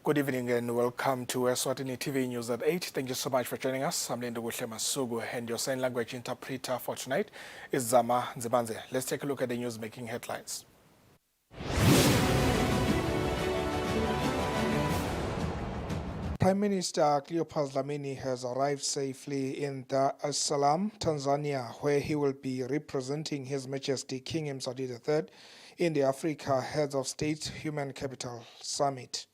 Good evening and welcome to Eswatini TV News at 8. Thank you so much for joining us. I'm Linda Masugu and your sign language interpreter for tonight is Zama Nzibanze. Let's take a look at the news making headlines. Prime Minister Cleopas Dlamini has arrived safely in Dar es Salaam, Tanzania, where he will be representing His Majesty King Mswati III in the Africa Heads of State Human Capital Summit.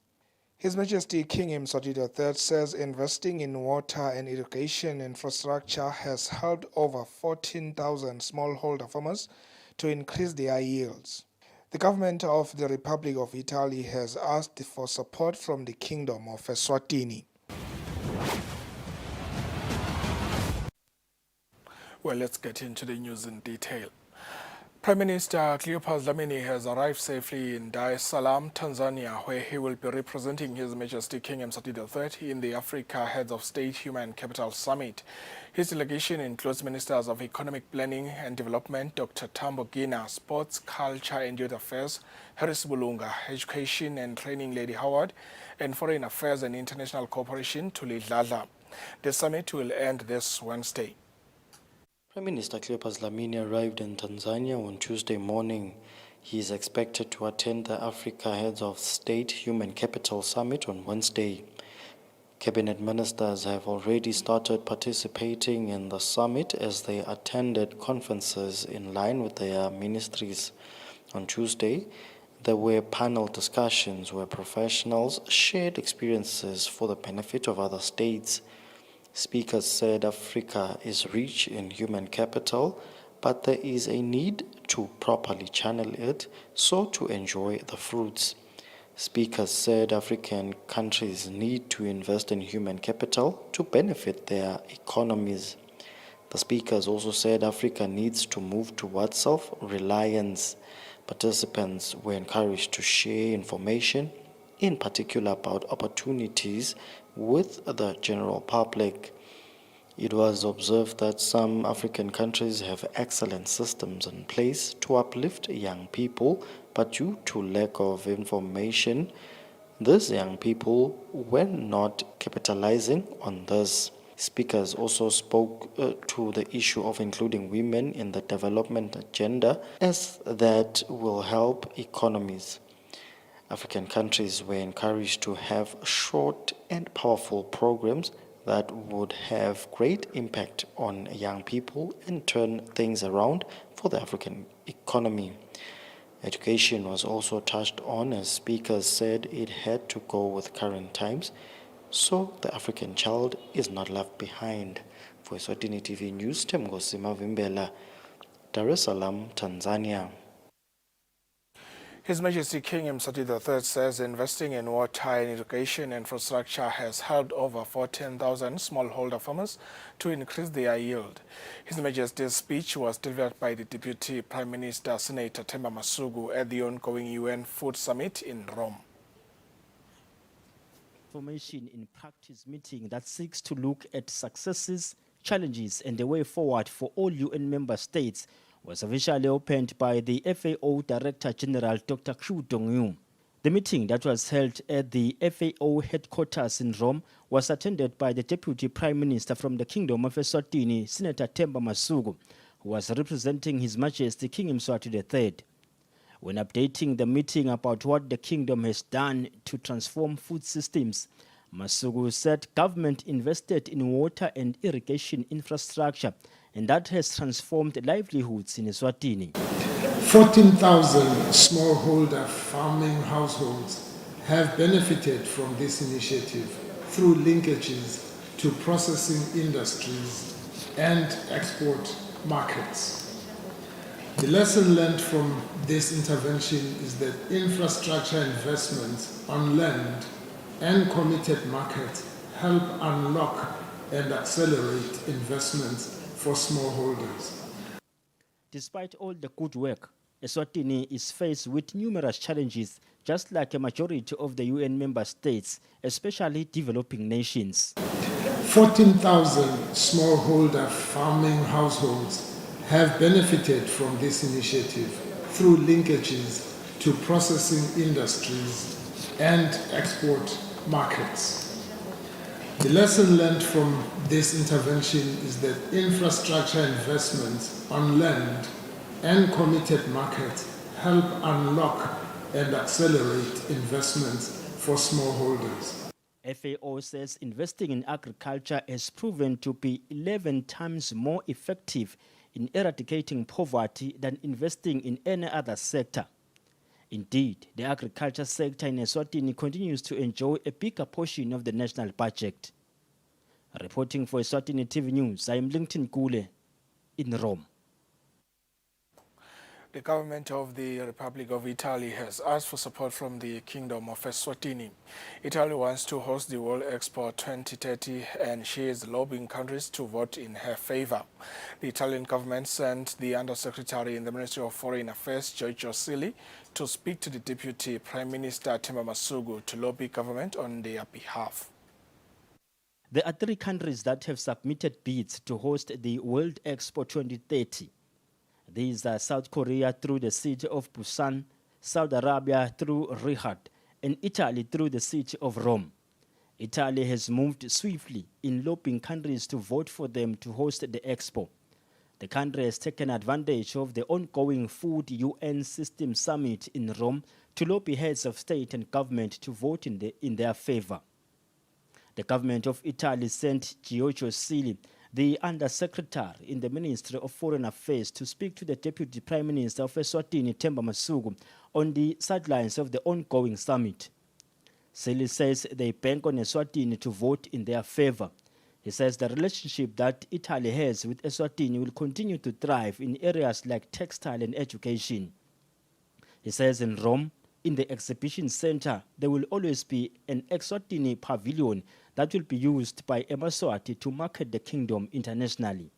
His Majesty King Mswati III says investing in water and irrigation infrastructure has helped over 14,000 smallholder farmers to increase their yields. The government of the Republic of Italy has asked for support from the Kingdom of Eswatini. Well, let's get into the news in detail. Prime Minister Cleopas Dlamini has arrived safely in Dar es Salaam, Tanzania, where he will be representing His Majesty King Mswati III in the Africa Heads of State Human Capital Summit. His delegation includes Ministers of Economic Planning and Development, Dr. Tambo Gina, Sports, Culture and Youth Affairs, Harris Bulunga, Education and Training, Lady Howard, and Foreign Affairs and International Cooperation, Tuli Dladla. The summit will end this Wednesday. Prime Minister Cleopas Dlamini arrived in Tanzania on Tuesday morning. He is expected to attend the Africa Heads of State Human Capital Summit on Wednesday. Cabinet ministers have already started participating in the summit as they attended conferences in line with their ministries. On Tuesday, there were panel discussions where professionals shared experiences for the benefit of other states. Speakers said Africa is rich in human capital, but there is a need to properly channel it so to enjoy the fruits. Speakers said African countries need to invest in human capital to benefit their economies. The speakers also said Africa needs to move towards self-reliance. Participants were encouraged to share information, in particular about opportunities with the general public. It was observed that some African countries have excellent systems in place to uplift young people, but due to lack of information, these young people were not capitalizing on this. Speakers also spoke to the issue of including women in the development agenda, as that will help economies. African countries were encouraged to have short and powerful programs that would have great impact on young people and turn things around for the African economy. Education was also touched on, as speakers said it had to go with current times, so the African child is not left behind. For Eswatini TV News, Temgosi Mavimbela, Dar es Salaam, Tanzania. His Majesty King Mswati III says investing in water and irrigation infrastructure has helped over 14,000 smallholder farmers to increase their yield. His Majesty's speech was delivered by the Deputy Prime Minister, Senator Themba Masugu, at the ongoing UN Food Summit in Rome. Information in practice meeting that seeks to look at successes, challenges and the way forward for all UN member states was officially opened by the FAO Director General Dr. Kyu Dong-yu. The meeting that was held at the FAO headquarters in Rome was attended by the Deputy Prime Minister from the Kingdom of Eswatini, Senator Themba Masugu, who was representing His Majesty King Mswati III. When updating the meeting about what the Kingdom has done to transform food systems, Masugu said government invested in water and irrigation infrastructure, and that has transformed livelihoods in Eswatini. 14,000 smallholder farming households have benefited from this initiative through linkages to processing industries and export markets. The lesson learned from this intervention is that infrastructure investments on land and committed markets help unlock and accelerate investments for smallholders. Despite all the good work, Eswatini is faced with numerous challenges, just like a majority of the UN member states, especially developing nations. 14,000 smallholder farming households have benefited from this initiative through linkages to processing industries and export markets. The lesson learned from this intervention is that infrastructure investments on land and committed markets help unlock and accelerate investments for smallholders. FAO says investing in agriculture has proven to be 11 times more effective in eradicating poverty than investing in any other sector. Indeed, the agriculture sector in Eswatini continues to enjoy a bigger portion of the national budget. Reporting for Eswatini TV News, I am Linton Kule in Rome. The government of the Republic of Italy has asked for support from the Kingdom of Eswatini. Italy wants to host the World Expo 2030 and she is lobbying countries to vote in her favor. The Italian government sent the Undersecretary in the Ministry of Foreign Affairs, Giorgio Silli, to speak to the Deputy Prime Minister, Themba Masuku, to lobby government on their behalf. There are 3 countries that have submitted bids to host the World Expo 2030. These are South Korea through the city of Busan, Saudi Arabia through Riyadh, and Italy through the city of Rome. Italy has moved swiftly in lobbying countries to vote for them to host the expo. The country has taken advantage of the ongoing Food UN System Summit in Rome to lobby heads of state and government to vote in their favor. The government of Italy sent Giorgio Silli, the Undersecretary in the Ministry of Foreign Affairs, to speak to the Deputy Prime Minister of Eswatini, Themba Masuku, on the sidelines of the ongoing summit. Silli says they bank on Eswatini to vote in their favor. He says the relationship that Italy has with Eswatini will continue to thrive in areas like textile and education. He says in Rome, in the exhibition center, there will always be an Eswatini pavilion that will be used by Eswatini to market the kingdom internationally.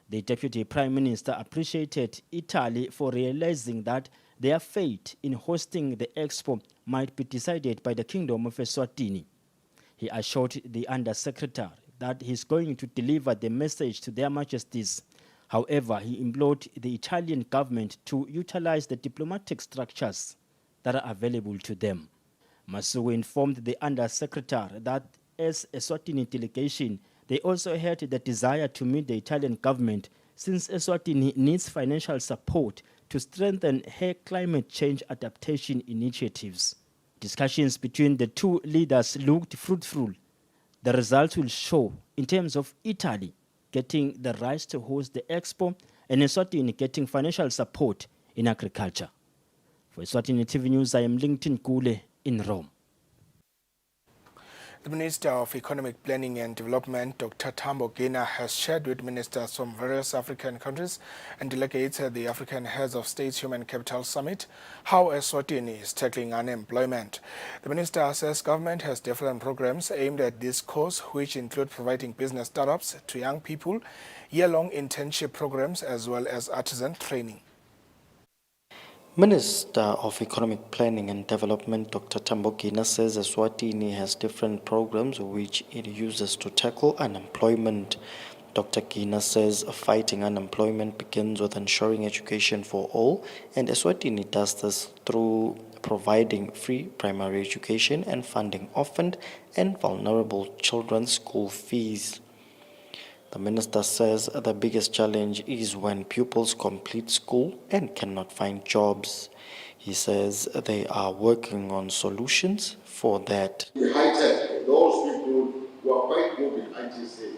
The Deputy Prime Minister appreciated Italy for realizing that their fate in hosting the expo might be decided by the Kingdom of Eswatini. He assured the Undersecretary that he is going to deliver the message to their Majesties. However, he implored the Italian government to utilize the diplomatic structures that are available to them. Masuku informed the Undersecretary that as a Eswatini delegation, they also had the desire to meet the Italian government since Eswatini needs financial support to strengthen her climate change adaptation initiatives. Discussions between the 2 leaders looked fruitful. The results will show in terms of Italy getting the rights to host the expo and Eswatini getting financial support in agriculture. For Eswatini TV News, I am Linton Kule in Rome. The Minister of Economic Planning and Development, Dr. Themba Gena, has shared with ministers from various African countries and delegates at the African Heads of States Human Capital Summit how Eswatini is tackling unemployment. The minister says government has different programs aimed at this cause, which include providing business startups to young people, year-long internship programs, as well as artisan training. Minister of Economic Planning and Development Dr. Themba Gena says Eswatini has different programs which it uses to tackle unemployment. Dr. Gena says fighting unemployment begins with ensuring education for all, and Eswatini does this through providing free primary education and funding orphaned and vulnerable children's school fees. The minister says the biggest challenge is when pupils complete school and cannot find jobs. He says they are working on solutions for that. The high-tech, those people who are quite good in ITC,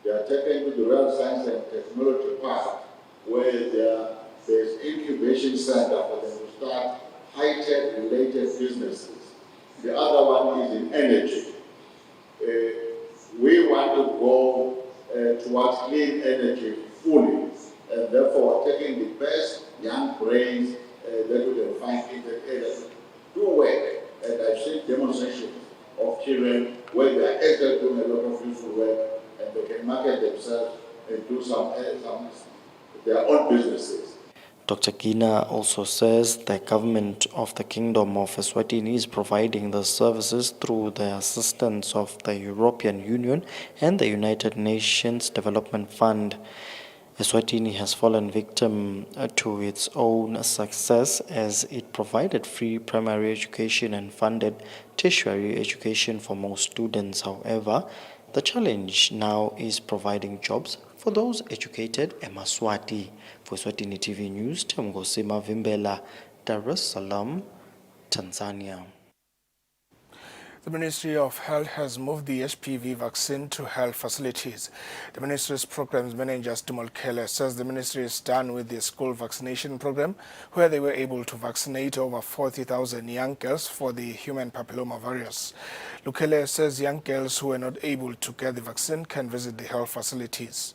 they are taken to the Real Science and Technology Park, where there's incubation center for them to start high-tech related businesses. The other one is in energy. We want to go towards clean energy fully, and therefore taking the best young brains that we can find in the area to work. And I've seen demonstrations of children where they are actually doing a lot of useful work, and they can market themselves and do some their own businesses. Dr. Gena also says the government of the Kingdom of Eswatini is providing the services through the assistance of the European Union and the United Nations Development Fund. Eswatini has fallen victim to its own success as it provided free primary education and funded tertiary education for most students. However, the challenge now is providing jobs for those educated in Eswatini. For Eswatini TV News, Temgosima Vimbela, Dar es Salaam, Tanzania. The Ministry of Health has moved the HPV vaccine to health facilities. The ministry's programs manager, Stumol Keller, says the ministry is done with the school vaccination program, where they were able to vaccinate over 40,000 young girls for the human papillomavirus. Lukele says young girls who were not able to get the vaccine can visit the health facilities.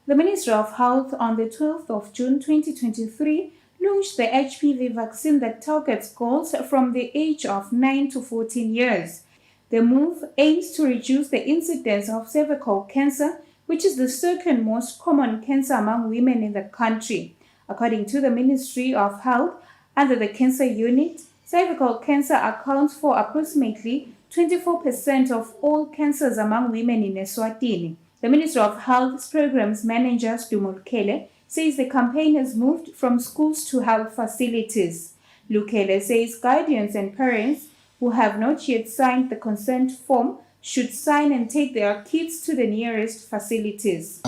The Ministry of Health on the 12th of June 2023 launched the HPV vaccine that targets girls from the age of 9 to 14 years. The move aims to reduce the incidence of cervical cancer, which is the second most common cancer among women in the country. According to the Ministry of Health, under the cancer unit, cervical cancer accounts for approximately 24% of all cancers among women in Eswatini. The Ministry of Health's Programs Manager, Stumol Kele, says the campaign has moved from schools to health facilities. Lukele says guardians and parents who have not yet signed the consent form should sign and take their kids to the nearest facilities.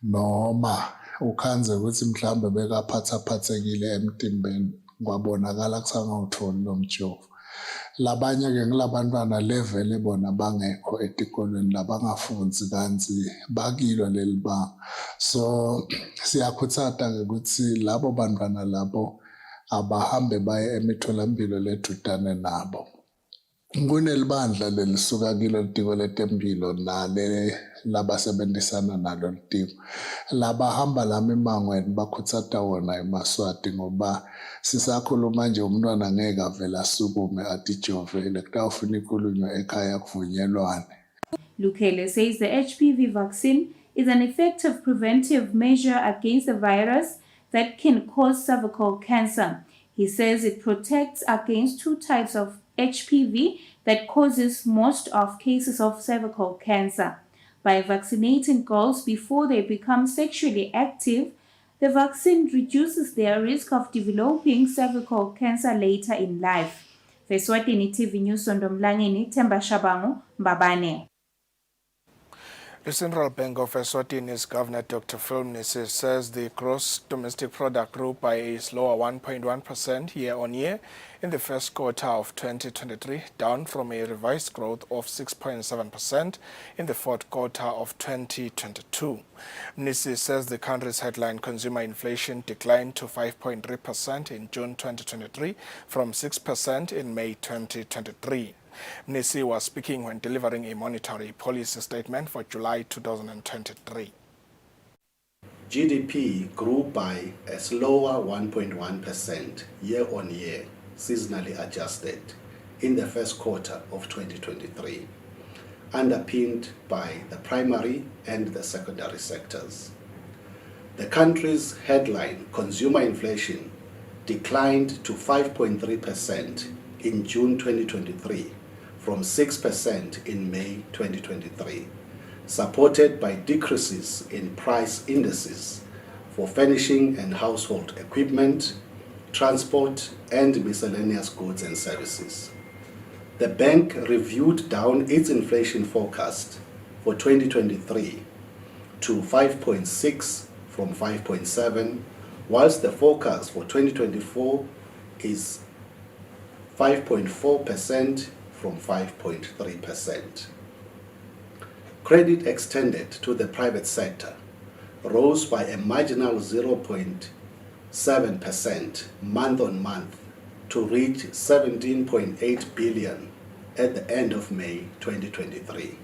Noma ukhanze ukuthi mhlambe bekaphathekile emtimbeni kwabonakala kusangawutholi lo mjovo. Labanye ke ngilabantwana level bona bangekho etikolweni labangafundzi kanzi bakilo leliba. So siyakhuthaza ke ukuthi labo bantwana labo abahambe baye emitholampilo ledudane nabo. Kunelibandla lelisuka kilo litiko letempilo nale labasebenzisana nalo litiko labahamba lami emangweni bakhuthaza wona eMaswati ngoba sisakhuluma nje umntwana ngeke avela sukume atijovele kutawufuna ikhulunywe ekhaya kuvunyelwane. Lukele says the HPV vaccine is an effective preventive measure against the virus that can cause cervical cancer. He says it protects against two types of HPV that causes most of cases of cervical cancer. By vaccinating girls before they become sexually active, the vaccine reduces their risk of developing cervical cancer later in life. For Eswatini TV News, Sondomlangeni, Themba Shabangu, Mbabane. The Central Bank of Eswatini's Governor Dr. Phil Mnisi says the gross domestic product grew by a slower 1.1% year-on-year in the first quarter of 2023, down from a revised growth of 6.7% in the fourth quarter of 2022. Mnisi says the country's headline consumer inflation declined to 5.3% in June 2023 from 6% in May 2023. Mnisi was speaking when delivering a monetary policy statement for July 2023. GDP grew by a slower 1.1% year-on-year, seasonally adjusted, in the first quarter of 2023, underpinned by the primary and the secondary sectors. The country's headline consumer inflation declined to 5.3% in June 2023, from 6% in May 2023, supported by decreases in price indices for furnishing and household equipment, transport, and miscellaneous goods and services. The bank reviewed down its inflation forecast for 2023 to 5.6 from 5.7, whilst the forecast for 2024 is 5.4% from 5.3%. Credit extended to the private sector rose by a marginal 0.7% month-on-month to reach 17.8 billion at the end of May 2023.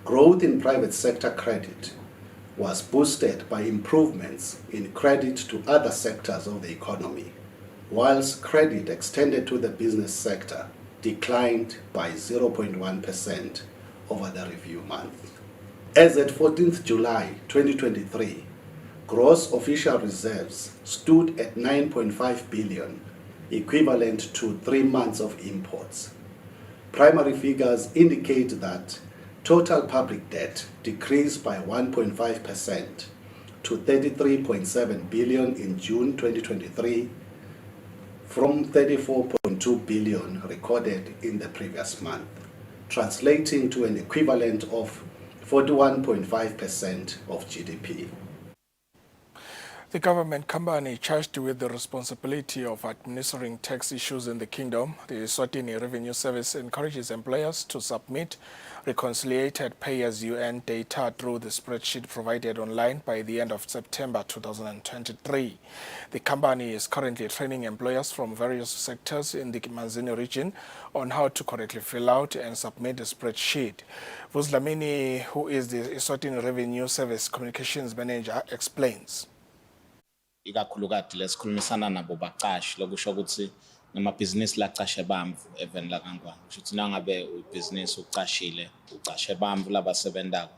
Growth in private sector credit was boosted by improvements in credit to other sectors of the economy, whilst credit extended to the business sector declined by 0.1% over the review month. As at 14th July 2023, gross official reserves stood at 9.5 billion, equivalent to 3 months of imports. Primary figures indicate that Total public debt decreased by 1.5% to 33.7 billion in June 2023 from 34.2 billion recorded in the previous month, translating to an equivalent of 41.5% of GDP. The government company charged with the responsibility of administering tax issues in the kingdom, the Eswatini Revenue Service encourages employers to submit reconciliated pay-as-you-earn data through the spreadsheet provided online by the end of September 2023. The company is currently training employers from various sectors in the Manzini region on how to correctly fill out and submit the spreadsheet. Vuzlamini, who is the Eswatini Revenue Service Communications Manager, explains. Ikakhulukati lesikhulumisana nabo baqashi lokusho ukuthi namabhizinisi laqashe bamvu even la kangwane kusho ukuthi nangabe ubhizinisi uqashile uqashe bamvu labasebenzako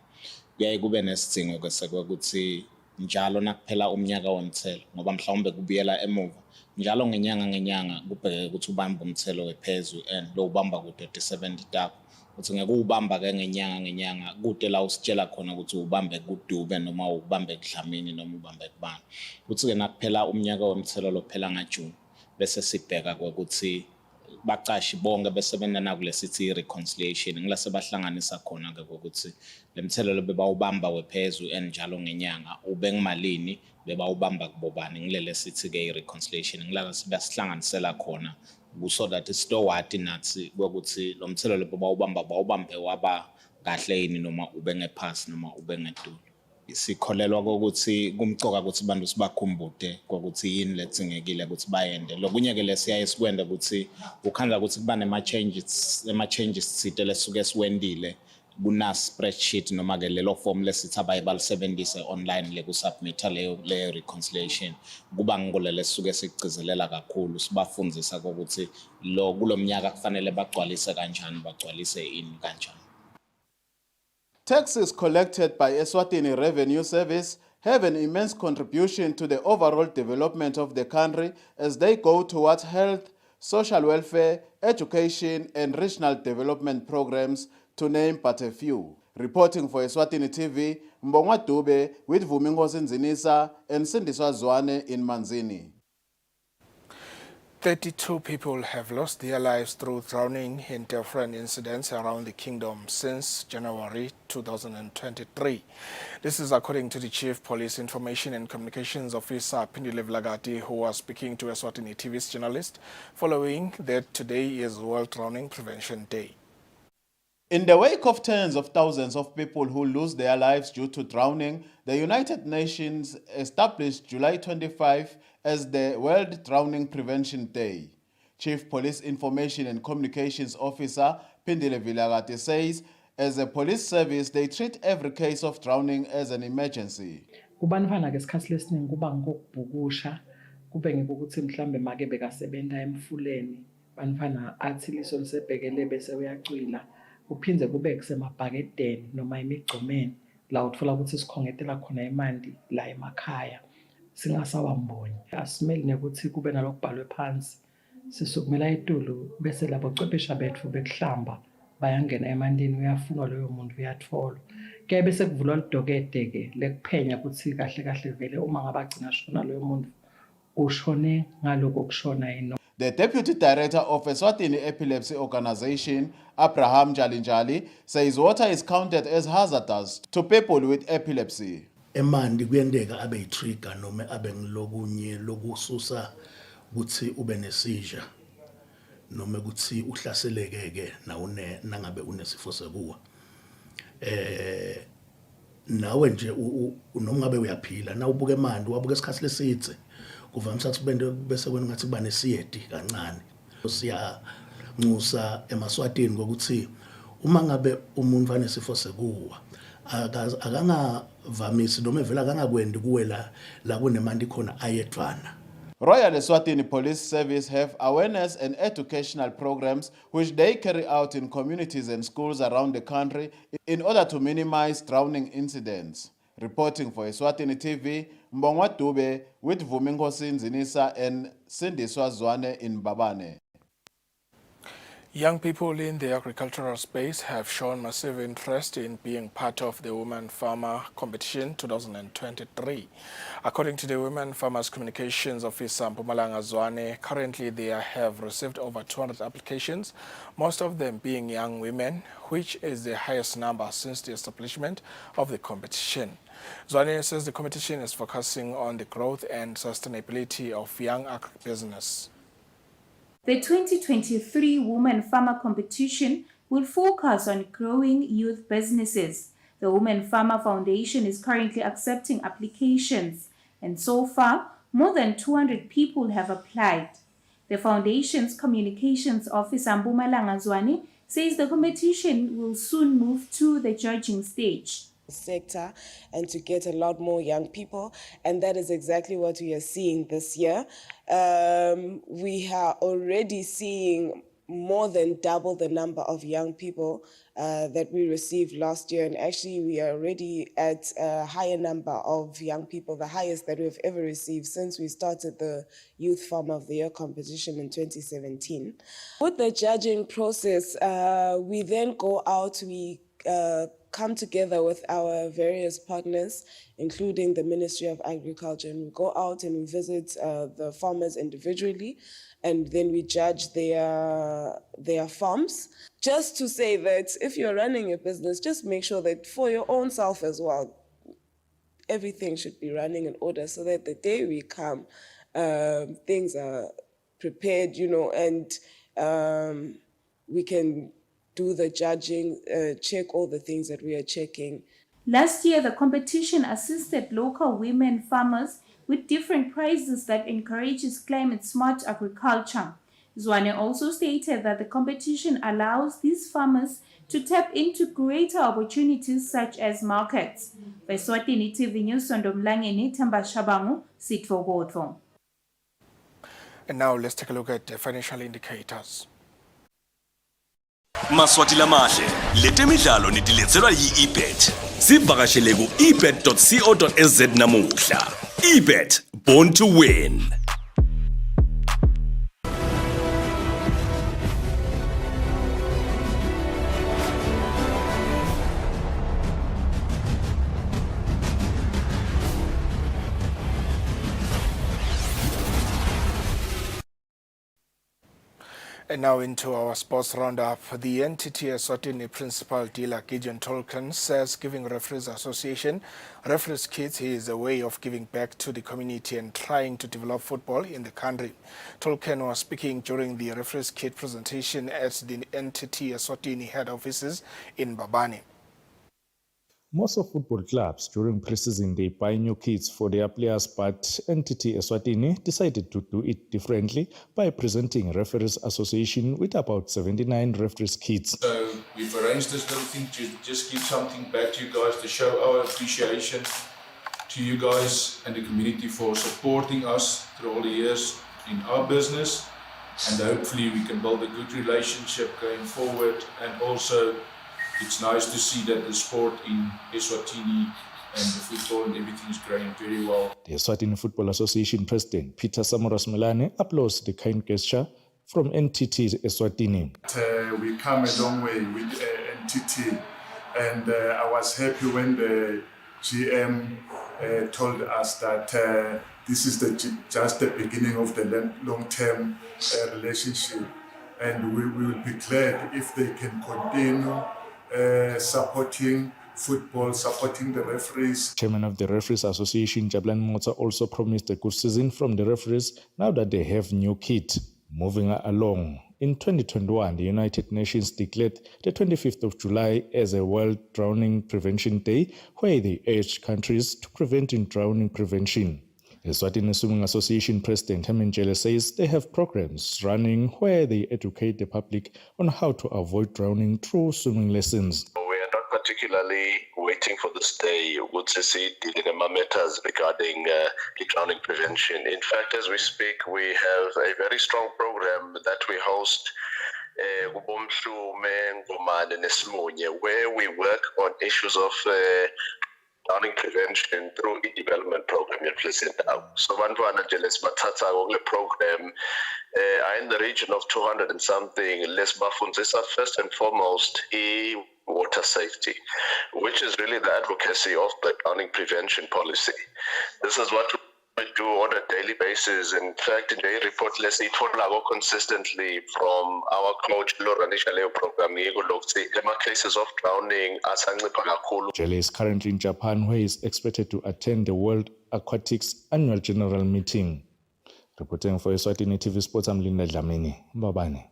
kuyaye kube nesidingo kwesekwe ukuthi njalo nakuphela umnyaka womthelo ngoba mhlawumbe kubuyela emuva njalo ngenyanga kubheke ukuthi ubamba umthelo wephezulu and lo ubamba ku-37 takho uthi ngeke ubamba ke ngenyanga kude la usitshela khona ukuthi ubambe kuDube noma ubambe kuDlamini noma ubambe kubani uthi ke nakuphela umnyaka womthelo lophela ngaJune bese sibheka ukuthi baqashi bonke besebenza na kulesithi reconciliation ngila sebahlanganisa khona ke ukuthi lemthelo bebawubamba wephezulu njalo ngenyanga ube ngimalini bebawubamba kubobani ngilele sithi ke reconciliation ngila sibasihlanganisela khona so that isitowati nathi ukuthi lo mthelo bawubambe waba kahle yini noma ube ngephasi noma ube ngedolo. Sikholelwa ukuthi kumcoka ukuthi abantu sibakhumbude ukuthi yini letsingekile ukuthi bayende lokunye ke lesiyaye sikwenda ukuthi ukhandla ukuthi kuba nema changes sithe lesuke siwendile kuna spreadsheet noma ke lelo form lesithi abayibalisebenzise online lekusubmita leyo reconciliation kuba ngolele sisuke sigcizelela kakhulu sibafundzisa ukuthi lo kulomnyaka kufanele bagcwalise kanjani bagcwalise ini kanjani. Taxes collected by Eswatini Revenue Service have an immense contribution to the overall development of the country as they go towards health, social welfare, education, and regional development programs, to name but a few. Reporting for Eswatini TV, Mbongwa Dube with Vumingosi Nzinisa and Sindiswa Zwane in Manzini. 32 people have lost their lives through drowning in different incidents around the kingdom since January 2023. This is according to the Chief Police Information and Communications Officer, Pindile Vlagati, who was speaking to Eswatini TV's journalist, following that today is World Drowning Prevention Day. In the wake of tens of thousands of people who lose their lives due to drowning, the United Nations established July 25 as the World Drowning Prevention Day. Chief Police Information and Communications Officer Pindile Vilagati says, as a police service, they treat every case of drowning as an emergency. Kubanifana ke isikhathi lesiningi kuba ngokubhukusha kube ngikuthi mhlambe make bekasebenza emfuleni banifana athi liso lisebhekele bese uyacwila uphindze kube kusemabhakedeni noma imigcomeni la uthola ukuthi sikhongetela khona imandi la emakhaya singasawamboni asimeli nekuthi kube nalokubhalwe phansi sisukumela etulu bese labo cwephesha bethu bekuhlamba bayangena emandini uyafunwa loyo muntu uyathola ke bese kuvulwa lidokede ke lekuphenya ukuthi kahle kahle vele uma ngabagcina shona loyo muntu ushone ngaloko kushona yini. The Deputy Director of Eswatini Epilepsy Organization, Abraham Jalinjali, says water is counted as hazardous to people with epilepsy. Emandi kuyendeka abe yitrigger noma abe ngilokunye lokususa ukuthi ube neseizure noma ukuthi uhlaseleke na nangabe unesifo sekuwa. Nawe nje noma ngabe uyaphila na ubuke emandi wabuke isikhathi lesithe kuvamisa ukuthi bese kwena ngathi kuba nesiyedi kancane siyanxusa emaswatini ngokuthi uma ngabe umuntu vanesifo sekuwa akangavamisi noma evela akangakwendi kuwela la kunemandi khona ayedwana. Royal Eswatini Police Service have awareness and educational programs which they carry out in communities and schools around the country in order to minimize drowning incidents. Reporting for Eswatini TV, Mbongwa Dube with Vumingosi Nzinisa and Sindiswa Zwane in Babane. Young people in the agricultural space have shown massive interest in being part of the Women Farmer Competition 2023. According to the Women Farmers Communications Officer Mpumalanga Zwane, currently they have received over 200 applications, most of them being young women, which is the highest number since the establishment of the competition. Zwane says the competition is focusing on the growth and sustainability of young agribusiness. The 2023 Women Farmer Competition will focus on growing youth businesses. The Women Farmer Foundation is currently accepting applications, and so far, more than 200 people have applied. The foundation's communications officer, Mpumalanga Zwane, says the competition will soon move to the judging stage sector and to get a lot more young people, and that is exactly what we are seeing this year. We are already seeing more than double the number of young people that we received last year, and actually we are already at a higher number of young people, the highest that we've ever received since we started the Youth Farmer of the Year competition in 2017. With the judging process, we then go out, we come together with our various partners, including the Ministry of Agriculture, and we go out and we visit the farmers individually, and then we judge their farms. Just to say that if you're running a business, just make sure that for your own self as well, everything should be running in order so that the day we come, things are prepared, and we can do the judging, check all the things that we are checking. Last year, the competition assisted local women farmers with different prizes that encourages climate-smart agriculture. Zwane also stated that the competition allows these farmers to tap into greater opportunities such as markets. Eswatini TV News, Sondomlangeni, Themba Shabangu, Sitfogoto. And now let's take a look at the financial indicators. Maswati lamahle letemidlalo nitiletselwa yi-ebet. Sivakashele ku ebet.co.za namuhla. ebet, born to win. And now into our sports roundup. The entity Eswatini principal dealer Gideon Tolkien says giving Referees Association referees kits is a way of giving back to the community and trying to develop football in the country. Tolkien was speaking during the referees kit presentation at the entity Eswatini head offices in Babane. Most of football clubs during pre-season they buy new kits for their players, but entity Eswatini decided to do it differently by presenting Referees Association with about 79 referees kits. So we've arranged this little thing to just give something back to you guys, to show our appreciation to you guys and the community for supporting us through all the years in our business, and hopefully we can build a good relationship going forward. And also it's nice to see that the sport in Eswatini and the football and everything is growing very well. The Eswatini Football Association President Peter Samuras Melane applauds the kind gesture from NTT Eswatini. We come a long way with NTT, and I was happy when the GM told us that this is just the beginning of the long-term relationship, and we will be glad if they can continue supporting football, supporting the referees. Chairman of the Referees Association, Jablan Motsa, also promised a good season from the referees now that they have new kit. Moving along, in 2021, the United Nations declared the 25th of July as a World Drowning Prevention Day, where they urged countries to prevent drowning prevention. The Eswatini Swimming Association President Hemenjele says they have programs running where they educate the public on how to avoid drowning through swimming lessons. We are not particularly waiting for this day would see matters regarding drowning prevention. In fact, as we speak, we have a very strong program that we host where we work on issues of drowning prevention through e-development program now. So bantwana nje lesibathatha kule program are in the region of 200 and something. Lesibafundisa first and foremost water safety, which is really the advocacy of the drowning prevention policy. This is what we do on a daily basis. In fact, in the report, let's see, consistently from our coach, Loranisha Leo program, cases of drowning. Jelle is currently in Japan, where he is expected to attend the World Aquatics Annual General Meeting. Reporting for Eswatini TV Sports, I'm Linda Dlamini. Bye-bye.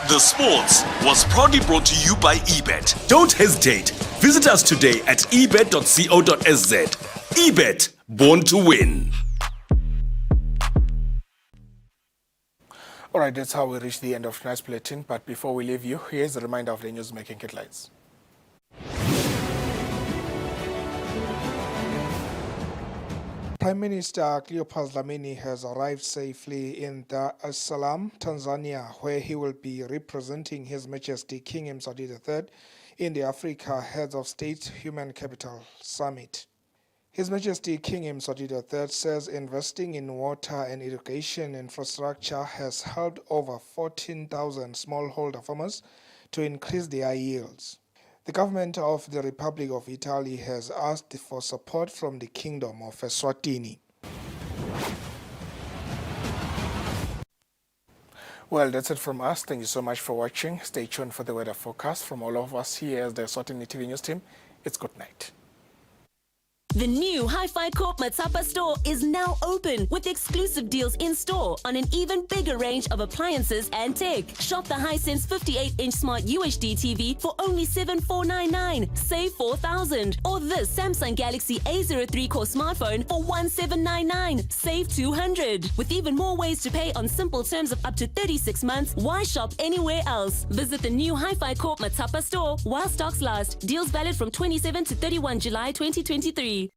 The Sports was proudly brought to you by eBet. Don't hesitate. Visit us today at ebet.co.sz. eBet, born to win. All right, that's how we reach the end of tonight's bulletin. But before we leave you, here's a reminder of the news-making headlines. Prime Minister Cleopas Dlamini has arrived safely in Dar es Salaam, Tanzania, where he will be representing His Majesty King Mswati III in the Africa Heads of State Human Capital Summit. His Majesty King Mswati III says investing in water and irrigation infrastructure has helped over 14,000 smallholder farmers to increase their yields. The government of the Republic of Italy has asked for support from the Kingdom of Eswatini. Well, that's it from us. Thank you so much for watching. Stay tuned for the weather forecast. From all of us here as the Eswatini TV News team, it's good night. The new Hi-Fi Corp Matapa store is now open with exclusive deals in store on an even bigger range of appliances and tech. Shop the Hisense 58-inch smart UHD TV for only $7,499, save $4,000. Or this Samsung Galaxy A03 core smartphone for $1,799, save $200. With even more ways to pay on simple terms of up to 36 months, why shop anywhere else? Visit the new Hi-Fi Corp Matapa store while stocks last. Deals valid from 27 to 31 July 2023.